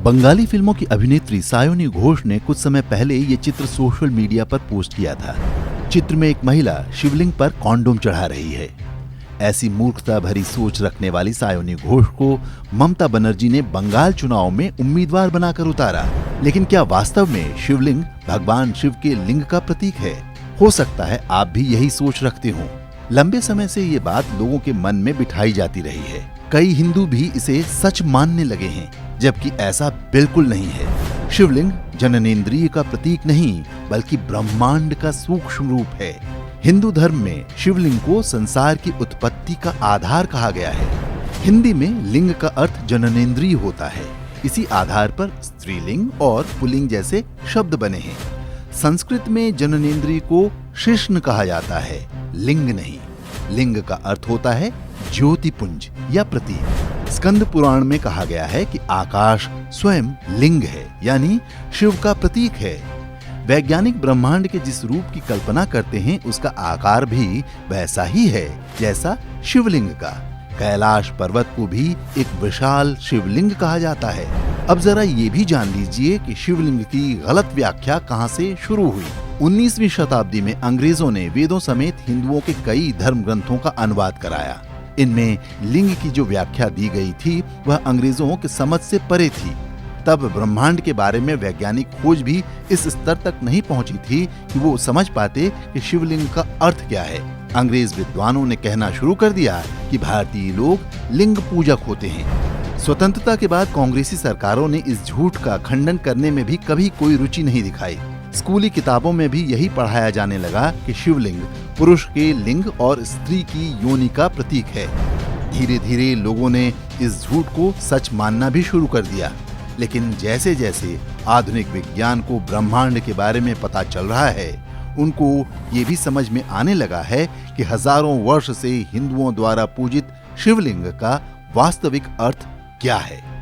बंगाली फिल्मों की अभिनेत्री सायोनी घोष ने कुछ समय पहले ये चित्र सोशल मीडिया पर पोस्ट किया था। चित्र में एक महिला शिवलिंग पर कॉन्डोम चढ़ा रही है। ऐसी मूर्खता भरी सोच रखने वाली सायोनी घोष को ममता बनर्जी ने बंगाल चुनाव में उम्मीदवार बनाकर उतारा। लेकिन क्या वास्तव में शिवलिंग भगवान शिव के लिंग का प्रतीक है? हो सकता है आप भी यही सोच रखते हो। लंबे समय से ये बात लोगों के मन में बिठाई जाती रही है। कई हिंदू भी इसे सच मानने लगे हैं, जबकि ऐसा बिल्कुल नहीं है। शिवलिंग जननेंद्रिय का प्रतीक नहीं, बल्कि ब्रह्मांड का सूक्ष्म रूप है। हिंदू धर्म में शिवलिंग को संसार की उत्पत्ति का आधार कहा गया है। हिंदी में लिंग का अर्थ जननेंद्रिय होता है। इसी आधार पर स्त्रीलिंग और पुल्लिंग जैसे शब्द बने हैं। संस्कृत में जननेंद्रिय को शिश्न कहा जाता है, लिंग नहीं। लिंग का अर्थ होता है ज्योतिपुंज या प्रतीक। स्कंद पुराण में कहा गया है कि आकाश स्वयं लिंग है, यानी शिव का प्रतीक है। वैज्ञानिक ब्रह्मांड के जिस रूप की कल्पना करते हैं, उसका आकार भी वैसा ही है जैसा शिवलिंग का। कैलाश पर्वत को भी एक विशाल शिवलिंग कहा जाता है। अब जरा ये भी जान लीजिए कि शिवलिंग की गलत व्याख्या कहां से शुरू हुई। 19वीं शताब्दी में अंग्रेजों ने वेदों समेत हिंदुओं के कई धर्म ग्रंथों का अनुवाद कराया। इनमें लिंग की जो व्याख्या दी गई थी वह अंग्रेजों के समझ से परे थी। तब ब्रह्मांड के बारे में वैज्ञानिक खोज भी इस स्तर तक नहीं पहुंची थी कि वो समझ पाते कि शिवलिंग का अर्थ क्या है। अंग्रेज विद्वानों ने कहना शुरू कर दिया कि भारतीय लोग लिंग पूजक होते हैं। स्वतंत्रता के बाद कांग्रेसी सरकारों ने इस झूठ का खंडन करने में भी कभी कोई रुचि नहीं दिखाई। स्कूली किताबों में भी यही पढ़ाया जाने लगा कि शिवलिंग पुरुष के लिंग और स्त्री की योनि का प्रतीक है। धीरे धीरे लोगों ने इस झूठ को सच मानना भी शुरू कर दिया। लेकिन जैसे जैसे आधुनिक विज्ञान को ब्रह्मांड के बारे में पता चल रहा है, उनको ये भी समझ में आने लगा है कि हजारों वर्ष से हिंदुओं द्वारा पूजित शिवलिंग का वास्तविक अर्थ क्या है।